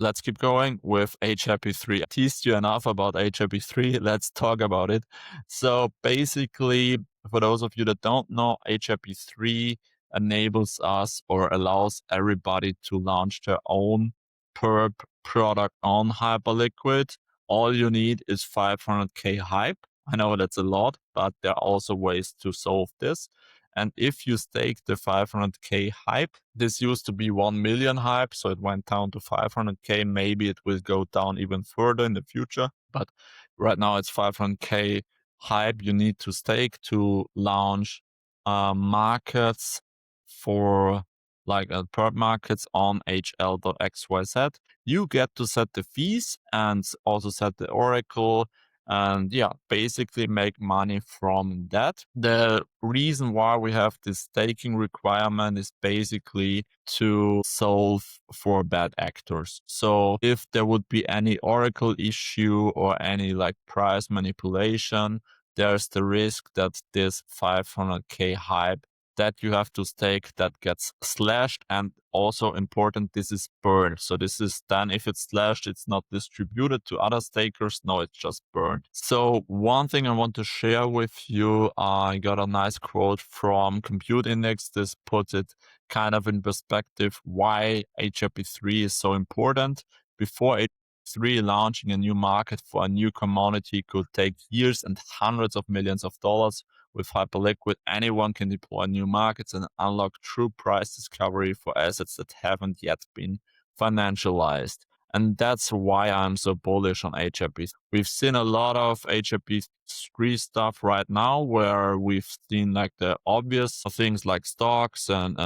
let's keep going with HIP3. I teased you enough about HIP3. Let's talk about it. So basically, for those of you that don't know, HIP3 enables us or allows everybody to launch their own perp product on Hyperliquid. All you need is 500k hype. I know that's a lot, but there are also ways to solve this. And if you stake the 500k hype, this used to be 1 million hype, so it went down to 500k. Maybe it will go down even further in the future, but right now it's 500k hype you need to stake to launch markets for like perp markets on hl.xyz. You get to set the fees and also set the oracle and yeah, basically make money from that. The reason why we have this staking requirement is basically to solve for bad actors. So if there would be any oracle issue or any like price manipulation, there's the risk that this 500k hype that you have to stake that gets slashed, and also important, this is burned. So this is then, if it's slashed, it's not distributed to other stakers. No, it's just burned. So one thing I want to share with you, I got a nice quote from Compute Index. This puts it kind of in perspective why HIP3 is so important. Before HIP3, launching a new market for a new commodity could take years and hundreds of millions of dollars. With Hyperliquid, anyone can deploy new markets and unlock true price discovery for assets that haven't yet been financialized. And that's why I'm so bullish on HIP. We've seen a lot of HIP3 stuff right now where we've seen like the obvious things like stocks and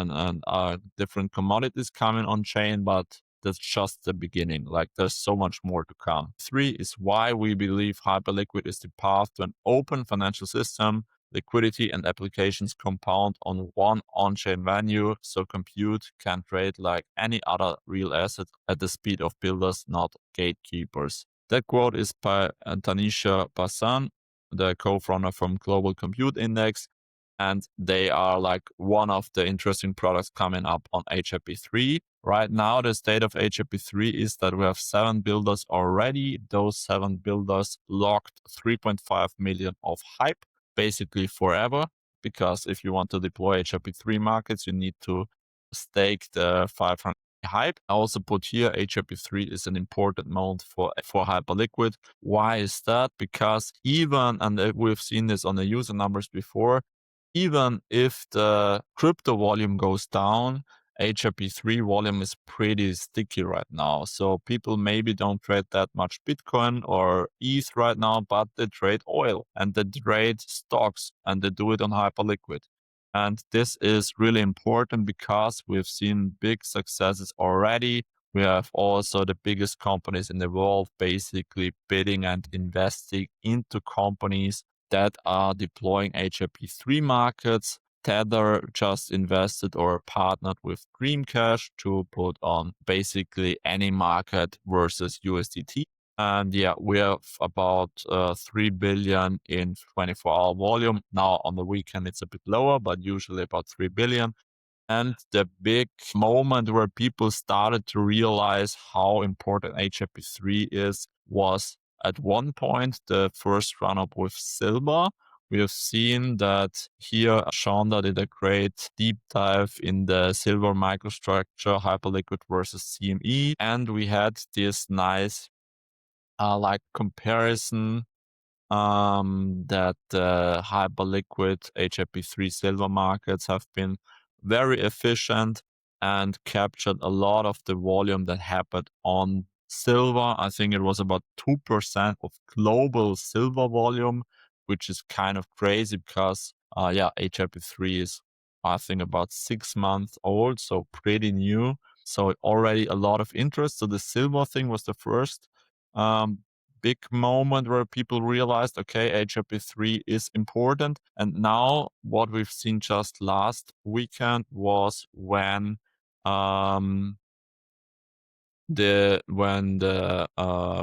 different commodities coming on chain, but that's just the beginning. Like there's so much more to come. 3 is why we believe Hyperliquid is the path to an open financial system. Liquidity and applications compound on one on-chain venue, so compute can trade like any other real asset at the speed of builders, not gatekeepers. That quote is by Tanisha Bassan, the co-founder from Global Compute Index, and they are like one of the interesting products coming up on HIP3. Right now, the state of HIP3 is that we have 7 builders already. Those 7 builders locked 3.5 million of hype, basically forever, because if you want to deploy HIP3 markets, you need to stake the 500 hype. I also put here HIP3 is an important node for Hyperliquid. Why is that? Because even, and we've seen this on the user numbers before, even if the crypto volume goes down, HIP3 volume is pretty sticky right now. So people maybe don't trade that much Bitcoin or ETH right now, but they trade oil and they trade stocks and they do it on Hyperliquid. And this is really important because we've seen big successes already. We have also the biggest companies in the world basically bidding and investing into companies that are deploying HIP3 markets. Tether just invested or partnered with Dreamcash to put on basically any market versus USDT. And yeah, we have about 3 billion in 24-hour volume. Now on the weekend, it's a bit lower, but usually about 3 billion. And the big moment where people started to realize how important HIP3 is was at one point the first run-up with silver. We have seen that here Shonda did a great deep dive in the silver microstructure, Hyperliquid versus CME. And we had this nice like comparison that Hyperliquid HIP3 silver markets have been very efficient and captured a lot of the volume that happened on silver. I think it was about 2% of global silver volume, which is kind of crazy because HIP3 is, I think, about 6 months old, so pretty new. So already a lot of interest. So the silver thing was the first big moment where people realized, okay, HIP3 is important. And now what we've seen just last weekend was when the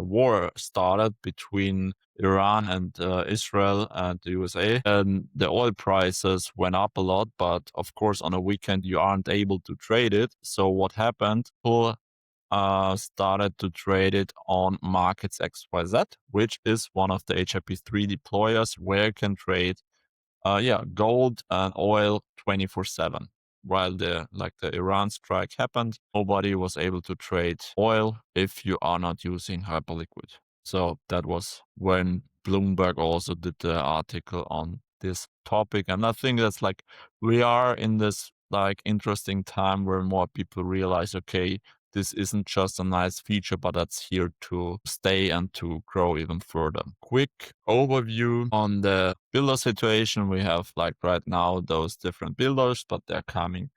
war started between Iran and Israel and the USA, and the oil prices went up a lot. But of course, on a weekend, you aren't able to trade it. So what happened? People started to trade it on Markets XYZ, which is one of the HIP3 deployers where you can trade gold and oil 24/7. While the Iran strike happened, nobody was able to trade oil if you are not using Hyperliquid. So that was when Bloomberg also did the article on this topic. And I think that's we are in this interesting time where more people realize, okay, this isn't just a nice feature, but that's here to stay and to grow even further. Quick overview on the builder situation. We have right now those different builders, but they're coming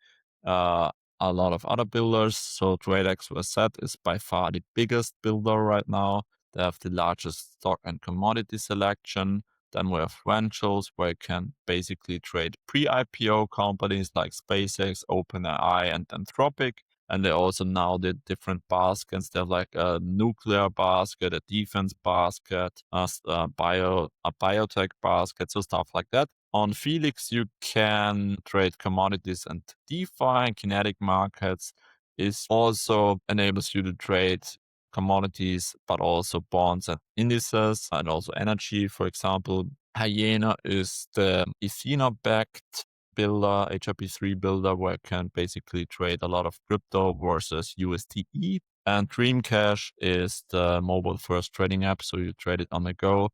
a lot of other builders. So TradeXYZ is by far the biggest builder right now. They have the largest stock and commodity selection. Then we have Ventures, where you can basically trade pre-IPO companies like SpaceX, OpenAI, and Anthropic. And they also now did different baskets. They have a nuclear basket, a defense basket, a biotech basket, so stuff like that. On Felix, you can trade commodities and DeFi, and Kinetic Markets is also enables you to trade commodities, but also bonds and indices, and also energy, for example. Hyena is the Ethena-backed builder, HIP3 builder, where you can basically trade a lot of crypto versus USDE. And Dreamcash is the mobile first trading app, so you trade it on the go.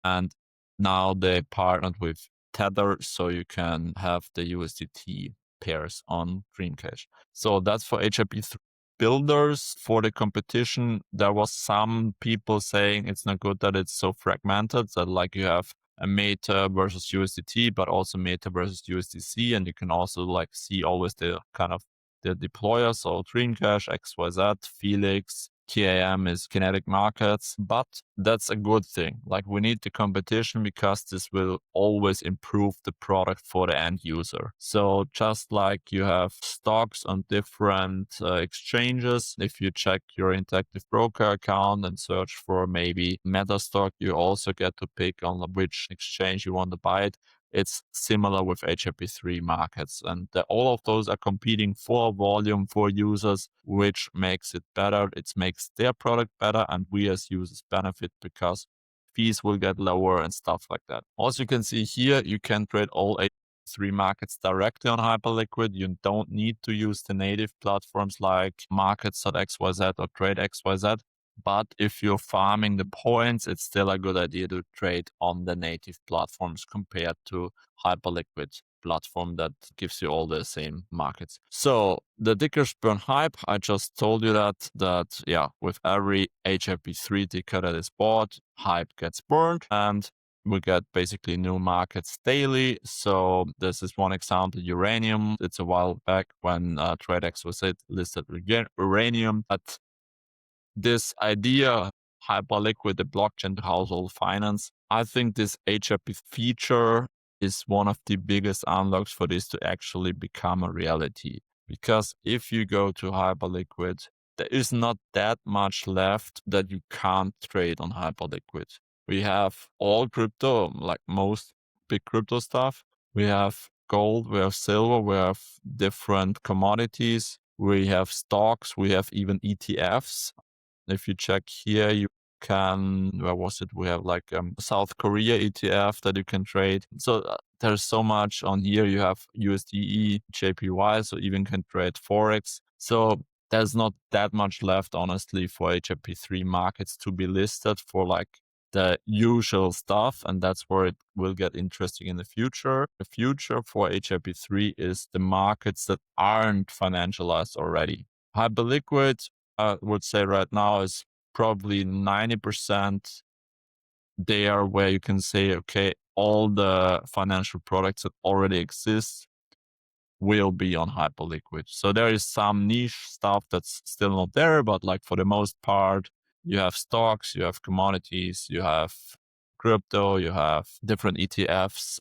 And now they partnered with Tether, so you can have the USDT pairs on Dreamcash. So that's for HIP3 builders. For the competition, there was some people saying it's not good that it's so fragmented, that you have a Meta versus USDT, but also Meta versus USDC. And you can also see always the kind of the deployer. So Dreamcash, XYZ, Felix, KAM is Kinetic Markets, but that's a good thing. We need the competition because this will always improve the product for the end user. So just like you have stocks on different exchanges, if you check your Interactive Broker account and search for maybe Meta stock, you also get to pick on which exchange you want to buy it. It's similar with HIP3 markets, and all of those are competing for volume for users, which makes it better. It makes their product better, and we as users benefit because fees will get lower and stuff like that. Also, you can see here, you can trade all HIP3 markets directly on Hyperliquid. You don't need to use the native platforms like markets.xyz or trade.xyz. But if you're farming the points, it's still a good idea to trade on the native platforms compared to Hyperliquid platform that gives you all the same markets. So the tickers burn HYPE. I just told you that with every HIP3 ticker that is bought, HYPE gets burned, and we get basically new markets daily. So this is one example, uranium. It's a while back when TradeX was listed uranium, but this idea, Hyperliquid, the blockchain to household finance, I think this HIP feature is one of the biggest unlocks for this to actually become a reality. Because if you go to Hyperliquid, there is not that much left that you can't trade on Hyperliquid. We have all crypto, like most big crypto stuff. We have gold, we have silver, we have different commodities, we have stocks, we have even ETFs. If you check here, you can, where was it? We have South Korea ETF that you can trade. So there's so much on here. You have USDE, JPY, so even can trade Forex. So there's not that much left, honestly, for HIP3 markets to be listed for the usual stuff. And that's where it will get interesting in the future. The future for HIP3 is the markets that aren't financialized already. Hyperliquid, I would say right now is probably 90% there where you can say, okay, all the financial products that already exist will be on Hyperliquid. So there is some niche stuff that's still not there, but for the most part, you have stocks, you have commodities, you have crypto, you have different ETFs,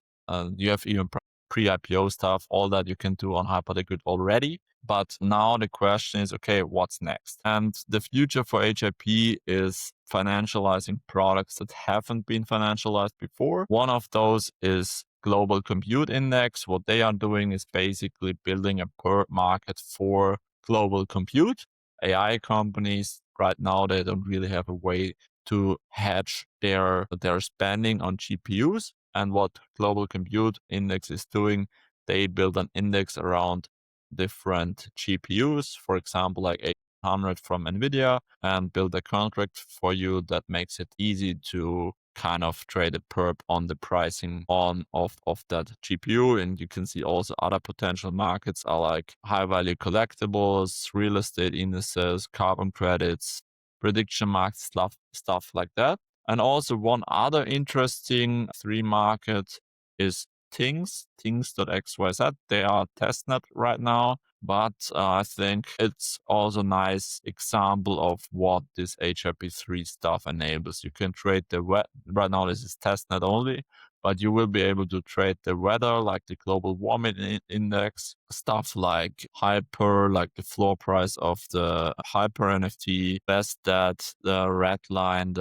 you have even pre-IPO stuff, all that you can do on Hyperliquid already. But now the question is, okay, what's next? And the future for HIP is financializing products that haven't been financialized before. One of those is Global Compute Index. What they are doing is basically building a market for global compute. AI companies. Right now, they don't really have a way to hedge their spending on GPUs. And what Global Compute Index is doing, they build an index around different GPUs, for example, like 800 from NVIDIA, and build a contract for you that makes it easy to kind of trade a perp on the pricing of that GPU. And you can see also other potential markets are like high value collectibles, real estate indices, carbon credits, prediction markets, stuff like that. And also one other interesting three market is things.xyz. They are testnet right now, but I think it's also a nice example of what this HIP3 stuff enables. You can trade right now this is testnet only, but you will be able to trade the weather, like the global warming index, stuff like Hyper, like the floor price of the Hyper NFT, best that the red line,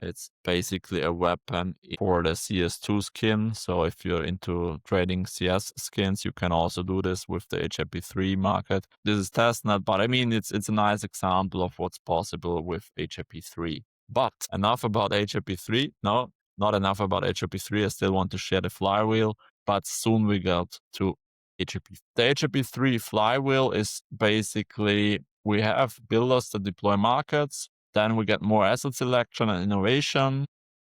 it's basically a weapon for the CS2 skin. So if you're into trading CS skins, you can also do this with the HIP3 market. This is testnet, but I mean, it's a nice example of what's possible with HIP3. But enough about HIP3. No, not enough about HIP3. I still want to share the flywheel, but soon we get to HIP. The HIP3 flywheel is basically we have builders that deploy markets, then we get more asset selection and innovation.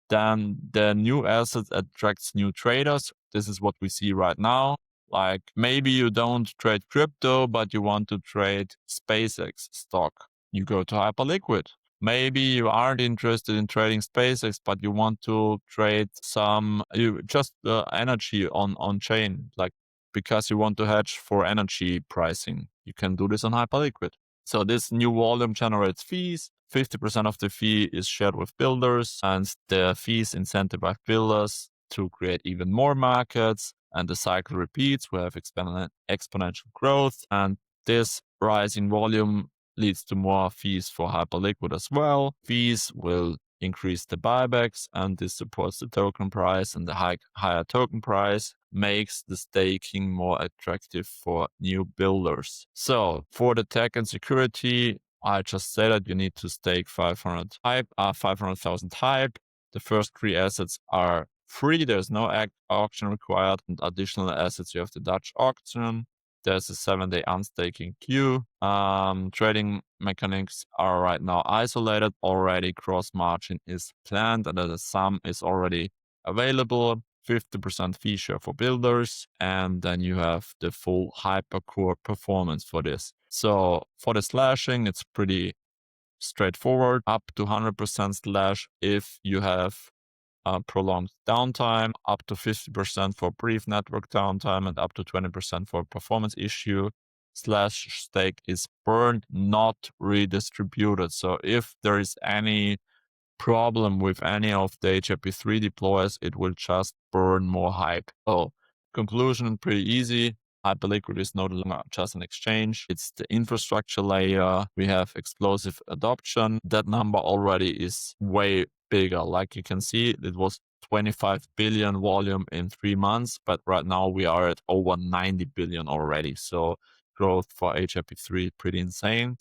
Then the new asset attracts new traders. This is what we see right now. Like maybe you don't trade crypto, but you want to trade SpaceX stock. You go to Hyperliquid. Maybe you aren't interested in trading SpaceX, but you want to trade some energy on chain, like because you want to hedge for energy pricing. You can do this on Hyperliquid. So this new volume generates fees. 50% of the fee is shared with builders, and the fees incentivize builders to create even more markets. And the cycle repeats. We have exponential growth, and this rising volume leads to more fees for Hyperliquid as well. Fees will increase the buybacks, and this supports the token price, and the higher token price makes the staking more attractive for new builders. So for the tech and security, I just said that you need to stake 500,000 HYPE. The first three assets are free. There's no auction required, and additional assets, you have the Dutch auction. There's a 7-day unstaking queue. Trading mechanics are right now isolated already. Cross margin is planned, and the sum is already available. 50% fee share for builders, and then you have the full hypercore performance for this. So for the slashing, it's pretty straightforward. Up to 100% slash if you have prolonged downtime, up to 50% for brief network downtime, and up to 20% for performance issue. Slash stake is burned, not redistributed. So if there is any problem with any of the HIP3 deploys, it will just burn more hype. So conclusion, pretty easy. Hyperliquid is no longer just an exchange. It's the infrastructure layer. We have explosive adoption. That number already is way bigger. Like you can see, it was 25 billion volume in 3 months, but right now we are at over 90 billion already. So growth for HIP3 pretty insane.